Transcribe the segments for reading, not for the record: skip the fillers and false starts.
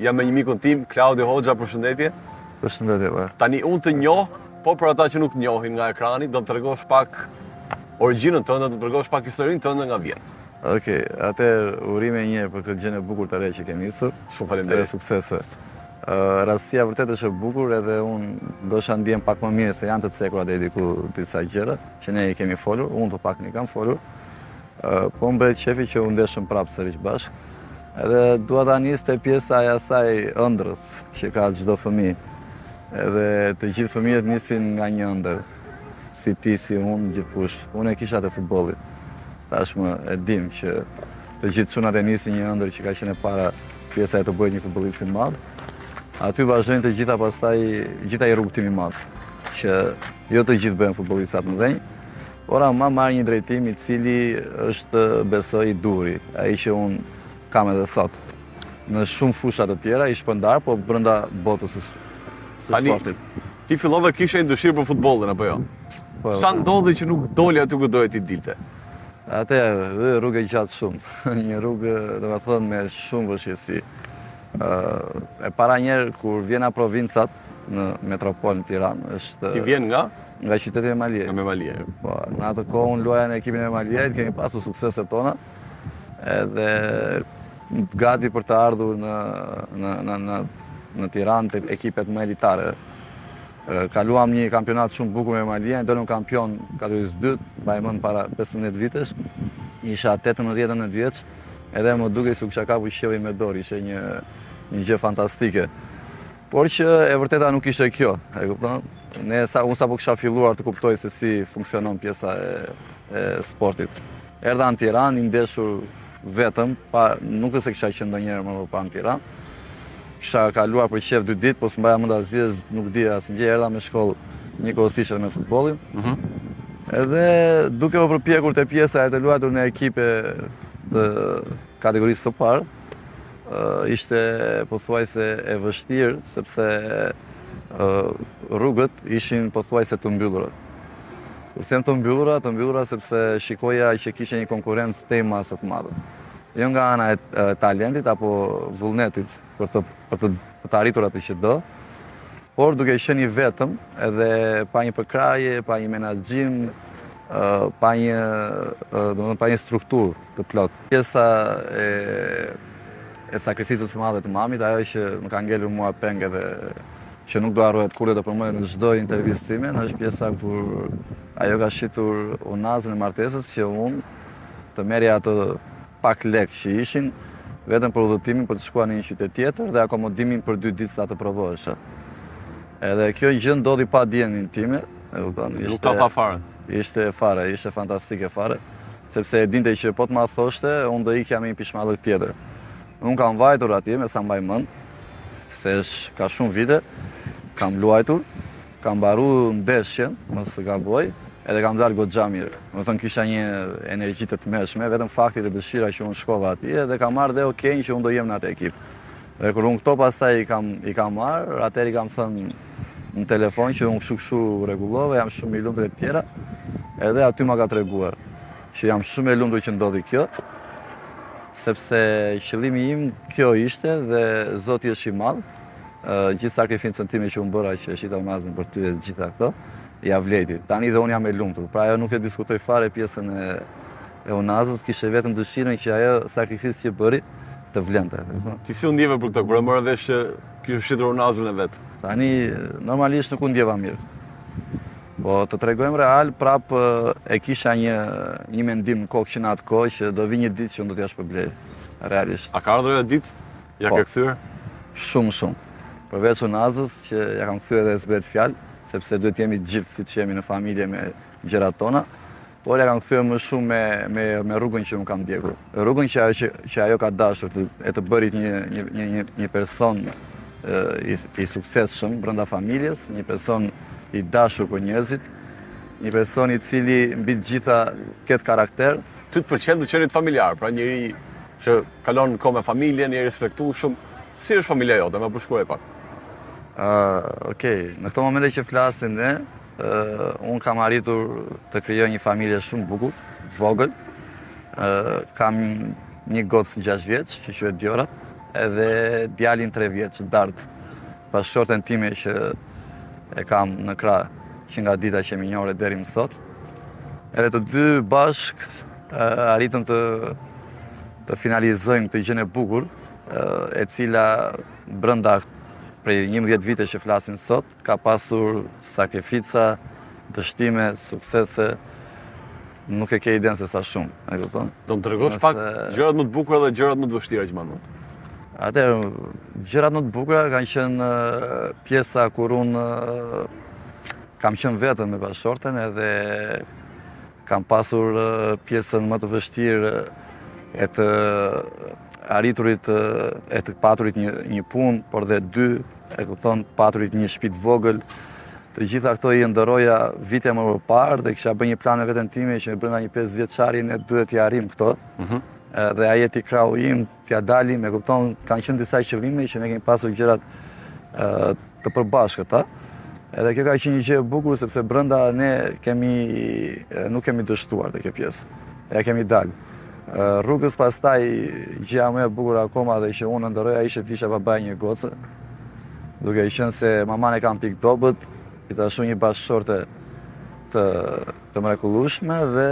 Jam me një mikun tim, Claudio Hoxha, përshëndetje. Përshëndetje, bërë. Tani unë të njoh, po për ata që nuk njohin nga ekrani, do të tregosh pak origjinën tënde, do të tregosh pak historinë tënde nga vjet. Okej, atëherë urime një për këtë gjë e bukur të re që kemi nisur. Shumë faleminderit. Suksese. Rastësia vërtet është e bukur edhe unë ndoshta ndjem pak më mirë se janë të cekura deri diku disa gjëra që ne i kemi folur, unë të pak i kam folur. Po më bëhet qefi që u ndeshëm prapë sërish bashkë. Edhe dua ta nis te pjesa e asaj ëndrrës që ka çdo fëmijë. Edhe të gjithë fëmijët nisin nga një ëndër. Si ti, si unë, gjithkush. Unë e kisha te futbolli. Tashmë e dim që të gjithë çunat e nisin një ëndër që ka qenë para pjesa e të bëjë një futbollist i madh. Aty vazhdojnë të gjitha pastaj gjitha i rrugëtimi i madh. Që jo të gjithë bëhen futbollistat më dhenj, por ama marr një drejtim i cili është besoj i duri, ai që unë kam edhe sot. Në shumë fusha të tjera i shpërndar, po brenda botës së sportit. Ti fillove kishe një dëshirë për futbollin apo jo? Po. Sa ndodhi që nuk doli aty ku doje ti dilte? Atëherë, rrugë e gjatë shumë. Një rrugë, domethënë, me shumë vështirësi. E para njerë kur vjen nga provincat në metropolën Tiranë, është Ti vjen nga qyteti i Emalijait. Nga Emalia. Po, në atë kohë unë luaja në ekipin e Emalijait, kemi pasur sukseset tona. Edhe gati për të ardhur në Tiranë të ekipet më elitare. Kaluam një kampionat shumë bukur me Emalijën, dolëm kampion kategorisë 2, mbaj mend para 15 vitesh. Isha 18-19 vjeç, edhe më dukej se kisha kapur qiellin me dorë, ishte një gjë fantastike. Por që e vërteta nuk ishte kjo, e kupton? Unë sapo kisha filluar të kuptoj se si funksionon pjesa e sportit. Erdha në Tiranë, i ndeshur vetëm, nuk se kisha qenë ndonjëherë më parë në Tiranë. Kisha kaluar për qef 2 ditë, po s'mbaja mend asgjë, nuk dija asgjë, erdha me shkollë njëkohësisht me futbollin. Edhe duke u përpjekur te pjesa e të luajtur në ekipe të kategorisë së parë, ishte pothuajse e vështirë sepse rrugët ishin pothuajse të mbyllura. Kur them të mbyllura sepse shikoja që kishte një konkurrencë tej masë të madhe. Jo nga ana e talentit apo vullnetit për të arritur atë që do, por duke qenë i vetëm edhe pa një përkraje, pa një menaxhim, pa një strukturë të plotë. Pjesa e sakrificës së madhe të mamit, ajo që më ka ngelur mua peng edhe që nuk do harrohet kurrë të përmendem në çdo intervistë time, është pjesa kur ajo ka shitur unazën e martesës që unë të merja atë pak lekë që ishin, vetëm për udhëtimin për të shkuar në një qytet tjetër dhe akomodimin për 2 ditë sa të provohesha. Edhe kjo gjë ndodhi pa dijenin time, Nuk ka pa fare. Ishte fantastike fare, sepse e dinte që po të ma thoshte, unë do ikja me një pishmallëk tjetër. Unë kam vajtur atje me sa mbaj mend, se ka shumë vite, kam luajtur, kam mbaruar ndeshjen, mos e gaboj, edhe kam dalë goxha mirë. Do të thënë kisha një energji të tmerrshme, vetëm fakti dhe dëshira që unë shkova atje dhe kam marrë dhe okej që unë do jem në atë ekip. Dhe kur unë këto pastaj i kam marrë, atëherë i kam thënë në telefon që unë kështu rregullova, jam shumë i lumtur e tjera, edhe aty ma ka treguar që jam shumë e lumtur që ndodhi kjo, sepse qëllimi im kjo ishte dhe Zoti është i madh. Gjithë sakrificën time që unë bëra që shita unazën për ty e gjitha këto, ja vleti. Tani dhe unë jam e lumtur. Pra ajo nuk e diskutoj fare pjesën e unazës, kishte vetëm dëshirën që ajo sakrificë që bëri të vlente. Ti si u ndjeve për këtë, kur e morë vesh që kishte shitur unazën e vet? Tani normalisht nuk u ndjeva mirë. Po të tregojmë real, prap e kisha një mendim në kokë që në atë kohë që do vi një ditë që unë do t'ja shpërblej. Realisht. A ka ardhur ajo ditë? Ja ke kthyer? Shumë. Përveç unazës që ja kam kthyer edhe s'bet fjalë, sepse duhet jemi gjithë si që jemi në familje me gjërat tona, por ja kam kthyer më shumë me rrugën që unë kam ndjekur. Rrugën që ajo ka dashur të bërit një person i suksesshëm brenda familjes, një person i dashur për njerëzit, një person i cili mbi të gjitha ket karakter. Ty të pëlqen të qenit familjar, pra njëri që kalon kohë me familjen, njëri respektueshëm. Si është familja jote, më përshkruaj pak. Okej, në këto momente që flasim ne, unë kam arritur të krijoj një familje shumë bukur, vogël. Kam një gocë 6 vjeç, që quhet Diora, edhe djalin 3 vjeç, Dard. Bashkëshorten time që e kam në krah që nga dita që minjore deri më sot. Edhe të dy bashk arritëm të finalizojmë këtë gjën e bukur, e cila brenda prej 11 vite që flasim sot, ka pasur sakrifica, dështime, suksese, nuk e ke iden se sa shumë, e kupton? Do më tregosh pak gjërat më të bukura dhe gjërat më të vështira që më. Atëherë, gjërat më të bukura kanë qenë pjesa kur unë kam qenë vetëm me bashkëshorten edhe kam pasur pjesën më të vështirë e të arriturit e të paturit një punë, por dhe dy, e kupton, paturit një shtëpi të vogël. Të gjitha këto i ndëroja vite më parë dhe kisha bërë një plan me veten time që brenda një 5 vjeçari ne duhet t'i arrim këto. Dhe ai jeti krau im, t'ja dalim, e kupton, kanë qenë disa qëllime që ne kemi pasur gjërat të përbashkëta. Edhe kjo ka qenë një gjë e bukur sepse brenda ne nuk kemi dështuar te kjo pjesë. Ja kemi dalë. Rrugës pastaj gjëja më e bukur akoma dhe që unë ndërroja ishte të isha babai një gocë. Duke qenë se maman e kam pik dobët, i tashu një bashkëshorte të mrekullueshme dhe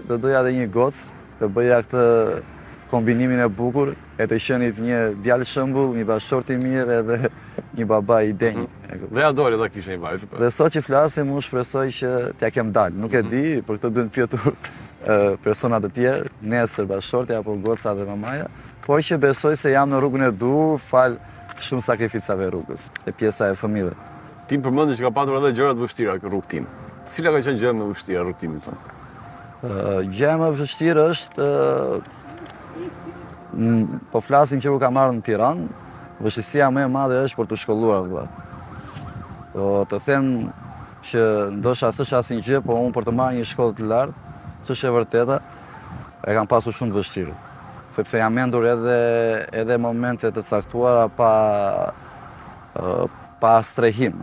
do doja edhe një gocë, të bëja këtë kombinimin e bukur, e të qenit një djalë shembull, një bashkëshort i mirë edhe një baba i denj. Dhe ja doli ta kishe një vajzë. Dhe sot që flasim, unë shpresoj që t'ja kem dalë. Nuk e di, për këtë duhet pyetur persona të tjerë, nesër bashkëshortja apo goca dhe mamaja, por që besoj se jam në rrugën e dur fal shumë sakrificave rrugës, e pjesa e fëmijëve. Ti më përmendë që ka patur edhe gjëra të vështira në rrugtim. Cila ka qenë gjë më e vështira në rrugtimin tënd? Gjëja më e vështirë është po flasim që u kam marrë në Tiranë, vështirësia më e madhe është për të shkolluar vëlla. Po të them që ndoshta s'është asnjë gjë, po unë për të marrë një shkollë të lartë, ç'është e vërteta, e kam pasur shumë të vështirë. Sepse jam mendur edhe momente të caktuara pa strehim,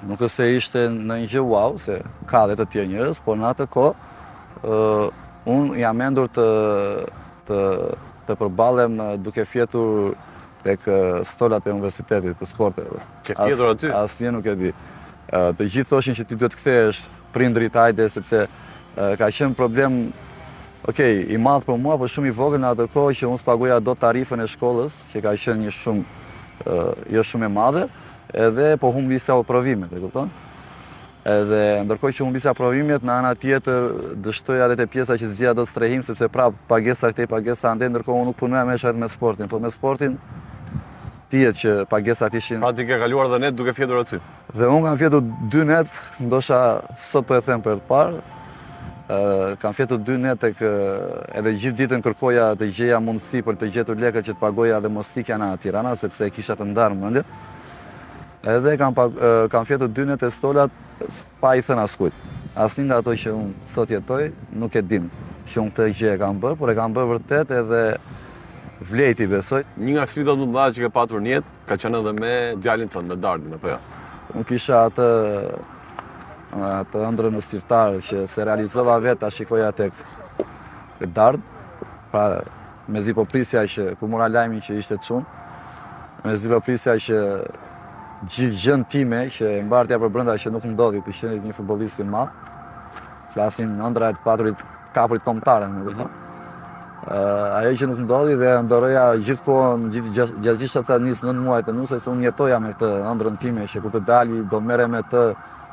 Nuk është se ishte në një gjë wow, se ka dhe të tjerë njerëz, por në atë kohë unë jam mendur të përballem duke fjetur tek stolat e universitetit të sporteve. Ke fjetur aty? Asnjë nuk e di. Të gjithë thoshin që ti duhet kthehesh prindrit hajde sepse ka qenë problem, okej, i madh për mua, por shumë i vogël në atë kohë që unë s'paguaja dot tarifën e shkollës, që ka qenë një jo shumë e madhe, edhe po humbisa provimet, e kupton? Edhe ndërkohë që humbisa provimet, në ana tjetër dështoja edhe te pjesa që zgjidhja dot strehim, sepse prap pagesa këtej, pagesa ande, ndërkohë unë nuk punoja më shumë me sportin, po me sportin dihet që pagesat ishin. Pra ti ke kaluar dhe net duke fjetur aty. Dhe unë kam fjetur 2 net, ndoshta sot po e them për të parë. Kam fjetur 2 net tek edhe gjithë ditën kërkoja të gjeja mundësi për të gjetur lekët që të pagoja dhe mos ikja në Tirana sepse kisha të ndarë mendje. Edhe kam fjetur 2 net e stolat pa i thënë askujt. Asnjë nga ato që unë sot jetoj nuk e din që unë këtë gjë e kam bërë, por e kam bërë vërtet edhe vlejti besoj. Një nga sfidat më të mëdha që ke patur në jetë ka qenë edhe me djalin tënd, me Dardin apo jo? Unë kisha atë ëndrrën ustërtar që se realizova vetë ta shikoja tek Dard. Pra mezi po prisja që kur mora lajmin që ishte çun, mezi po prisja që gjithë gjën time që e mbartja për brenda që nuk ndodhi të qenit një futbollist i madh. Flasim ëndra e paturit kapurit kombëtare, më kupton. Ajo që nuk ndodhi dhe ndoroja gjithkohën gjatë gjithë atë 9 muaj të nuse se unë jetoja me këtë ëndrrën time që kur të dali do merrem me të,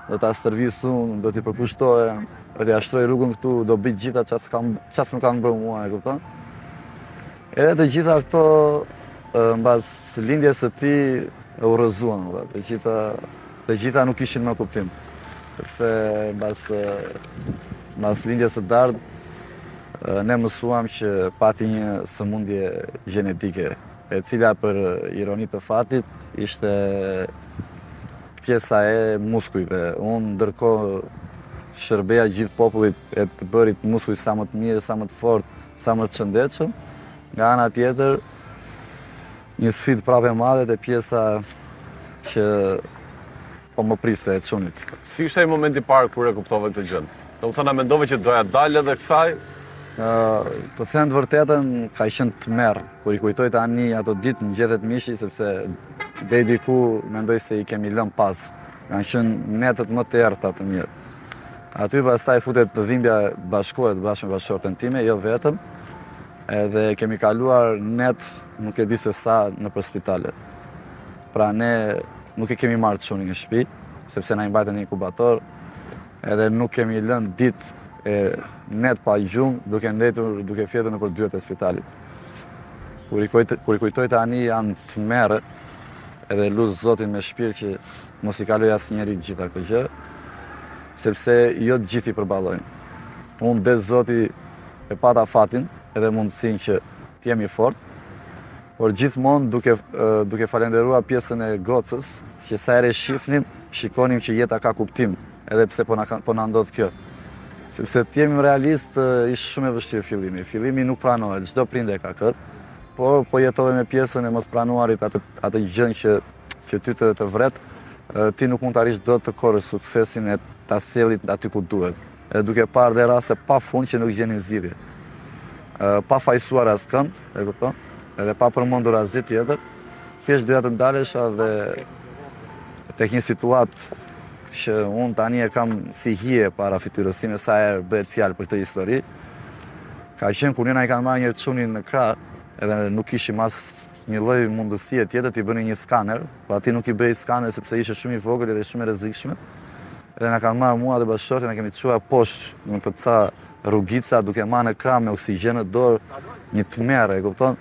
do ta stërvis unë, do t'i përkushtoja, do t'i ashtroj rrugën këtu, do bëj gjitha ças më kanë bërë mua, e kupton? Edhe të gjitha këto mbas lindjes së tij e urrëzuan, të gjitha nuk kishin më kuptim. Sepse mbas lindjes së Dard ne mësuam që pati një sëmundje gjenetike, e cila për ironi të fatit ishte pjesa e muskujve. Unë ndërkohë shërbeja gjithë popullit e të bërit muskuj sa më të mirë, sa më të fortë, sa më të shëndetshëm. Nga ana tjetër, një sfidë prapë e madhe te pjesa që po më priste e çunit. Si ishte ai momenti i parë kur e kuptove këtë gjë? Domethënë, mendove që doja dalë edhe kësaj? Të them të vërtetën, ka qenë tmerr kur i kujtoj tani ato ditë në gjethet mishi, sepse deri diku mendoj se i kemi lënë pas. Kanë qenë netët më të errta të mirë. Aty pastaj futet dhimbja, bashkohet bashkë me bashkëshorten time, jo vetëm. Edhe kemi kaluar net, nuk e di se sa nëpër spitale. Pra ne nuk e kemi marrë çunin në shtëpi, sepse na i mbajtën në inkubator, edhe nuk kemi lënë ditë e net pa gjumë, duke ndetur, duke fjetur nëpër dyert e spitalit. Kur i kujtoj tani janë tmerrë, edhe lut Zotin me shpirt që mos i kaloj asnjëri gjitha këtë gjë, sepse jo të gjithë i përballojnë. Unë des Zoti e pata fatin edhe mundësinë që të jemi fort, por gjithmonë duke falenderuar pjesën e gocës, që sa herë shifnim, shikonim që jeta ka kuptim, edhe pse po na ndodh kjo. Sepse të jemi realist, ishte shumë e vështirë fillimi. Fillimi nuk pranohet, çdo prind e ka këtë, por po jetove me pjesën e mos pranuarit atë gjën që ty të vret, ti nuk mund të arrish dot të korrësh suksesin e ta sjellit aty ku duhet. Edhe duke parë dhe raste pafund që nuk gjenin zgjidhje. Pa fajsuar askënd, e kupton? Edhe pa përmendur asgjë tjetër, thjesht doja të ndalesha dhe tek një situatë që unë tani e kam si hije para fytyrës time sa herë bëhet fjalë për këtë histori. Ka qenë kur na i kanë marrë një çunin në krah, edhe nuk kishim as një lloj mundësie tjetër t'i bënin një skaner, po aty nuk i bëj skaner sepse ishte shumë i vogël dhe shumë e rrezikshme. Edhe na kanë marrë mua dhe bashkëshortin, na kemi çuar poshtë në përca rrugica duke marrë në krah me oksigjen në dorë, një tmerr, e kupton?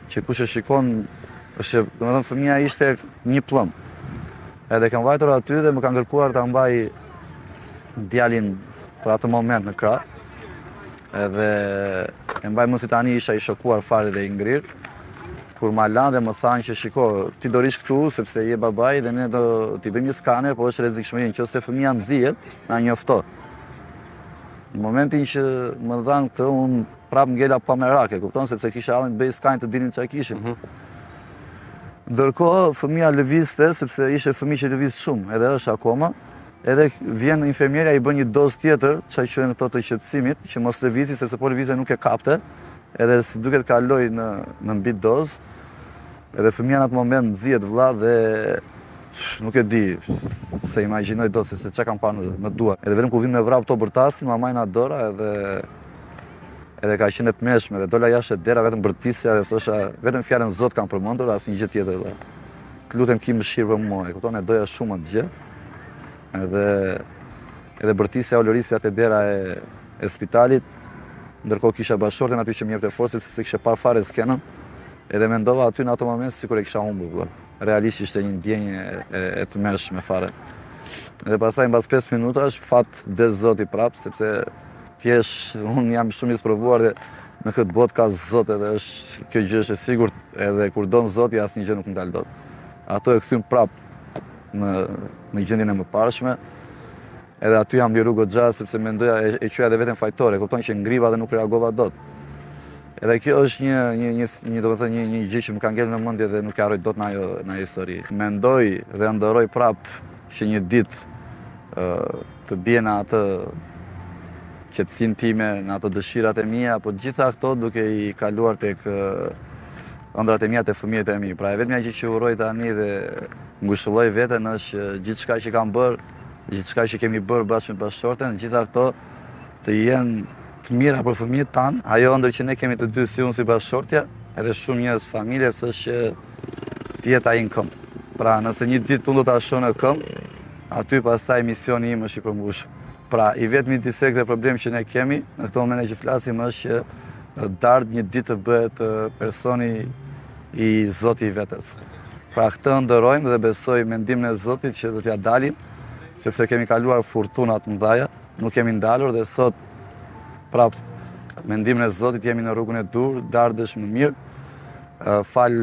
Që kush e shikon, domethënë fëmia ishte një plumb. Edhe kam vajtur aty dhe më kanë kërkuar ta mbaj djalin për atë moment në krah. Edhe e mbaj mund si tani isha i shokuar fare dhe i ngrirë. Kur ma lanë dhe më thanë që shiko, ti do rish këtu sepse je babai dhe ne do t'i bëjmë një skaner, po është rrezikshmëri, nëse fëmia nxjihet, na njofto. Në momentin që më dhanë këtë, unë prap ngela pa merak, e kupton, sepse kisha hallin të bëj skaner të dinin çfarë kishim. Ndërkohë, fëmia lëvizte, sepse ishte fëmijë që lëviz shumë, edhe është akoma, edhe vjen infermierja i bën një dozë tjetër, çaj quhen ato të qetësimit, që mos lëvizi, sepse po lëvizje nuk e kapte, edhe si duket kaloi në mbi dozë, edhe fëmia në atë moment nxihet vëlla dhe nuk e di, se imagjinoj dot se çka kam parë në duar. Edhe vetëm kur vin me vrap to bërtasin, ma majna dora edhe ka qenë të mëshme, dhe dola jashtë dera vetëm bërtisja dhe thosha vetëm fjalën Zot kam përmendur, asnjë gjë tjetër. Të lutem ki mëshirë për mua, e kupton, e doja shumë atë gjë. Edhe bërtisja olorisja te dera e spitalit, ndërkohë kisha bashkëshorten aty që më jepte forcë sepse se kisha parë fare skenën, edhe mendova aty në ato moment sikur e kisha humbur vëlla. Realisht ishte një ndjenjë e tmerrshme fare. Dhe pastaj mbas 5 minutash fat des Zoti prap, sepse unë jam shumë i sprovuar dhe në këtë botë ka Zot edhe është kjo gjë është e sigurt, edhe kur don Zoti asnjë gjë nuk ndal dot. Ato e kthyn prap në gjendjen e mëparshme. Edhe aty jam liru goxha sepse mendoja e quaja edhe veten fajtore, kupton që ngriva dhe nuk reagova dot. Edhe kjo është një gjë që më ka ngelur në mendje dhe nuk e harroj dot në ajo histori. Mendoj dhe ndërroj prap që një ditë të bie në atë qetësinë time, në ato dëshirat e mia, po gjitha këto duke i kaluar tek ëndrat e mia te fëmijët e mi. Pra e vetmja gjë që uroj tani dhe ngushëlloj veten është gjithçka që kam bërë, gjithçka që kemi bërë bashkë me bashkëshorten, gjitha këto të jenë të mira për fëmijët tanë. Ajo ëndër që ne kemi të dy si unë si bashkëshortja, edhe shumë njerëz familjes është që të jetë ai në këmbë. Pra nëse një ditë unë do ta shoh në këmbë, aty pastaj misioni im është i përmbushur. Pra, i vetmi defekt dhe problem që ne kemi, në këto momente që flasim, është që dardh një ditë të bëhet personi i Zotit i vetes. Pra, këtë ndërojmë dhe besoj mendimin e Zotit që do t'ja dalim, sepse kemi kaluar furtunat mëdha, nuk kemi ndalur dhe sot, prap, mendimin e Zotit jemi në rrugën e dur, dardhësh më mirë, fal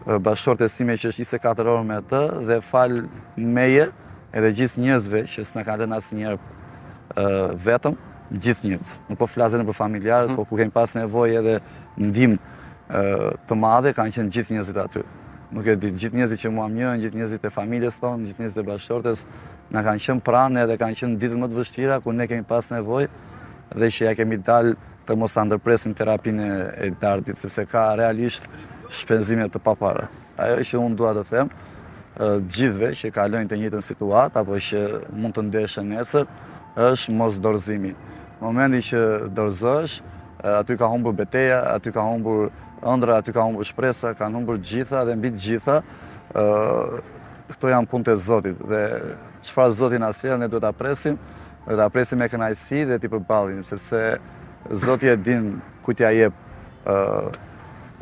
bashkëshortes time që është 24 orë me të dhe fal meje edhe gjithë njerëzve që s'na kanë lënë asnjëherë vetëm, gjithë njerëz. Nuk po flasen për familjarët, po ku kemi pas nevojë edhe ndihmë të madhe, kanë qenë gjithë njerëzit aty. nuk e di, gjithë njerëzit që mua më njohin, gjithë njerëzit e familjes tonë, gjithë njerëzit e bashkëshortes, na kanë qenë pranë edhe kanë qenë ditët më të vështira ku ne kemi pas nevojë dhe që ja kemi dalë të mos ta ndërpresim terapinë e Dardit, sepse ka realisht shpenzime të papara. Ajo që unë dua të them gjithëve që kalojnë të njëjtën situatë apo që mund të ndeshen nesër, është mos dorëzimi. Në momenti që dorëzohesh, aty ka humbur betejë, aty ka humbur ëndra, aty ka humbur shpresa, kanë humbur gjitha dhe mbi të gjitha këto janë punët e Zotit dhe çfarë Zoti na sjell ne duhet ta presim, me kënaqësi dhe t'i përballim, sepse Zoti e din ku t'ja jep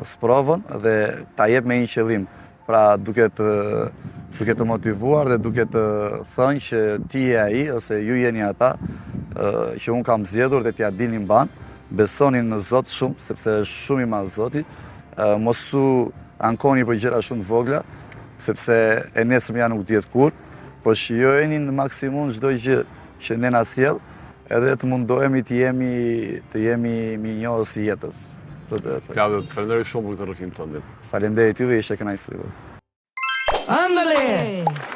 sprovën dhe ta jep me një qëllim. Pra duke të motivuar dhe duke të thënë që ti je ai ose ju jeni ata që unë kam zgjedhur dhe t'ja dini mban, besoni në Zot shumë, sepse është shumë i madh Zoti, mos u ankoni për gjëra shumë të vogla, sepse e nesërmja nuk dihet kur, por shijojeni në maksimum çdo gjë që ne na sjell, edhe të mundohemi të jemi mirënjohës i jetës. Klavio, të falenderoj shumë për këtë rrëfim tënd. Faleminderit juve, ishte kënaqësi. ¡Ándale!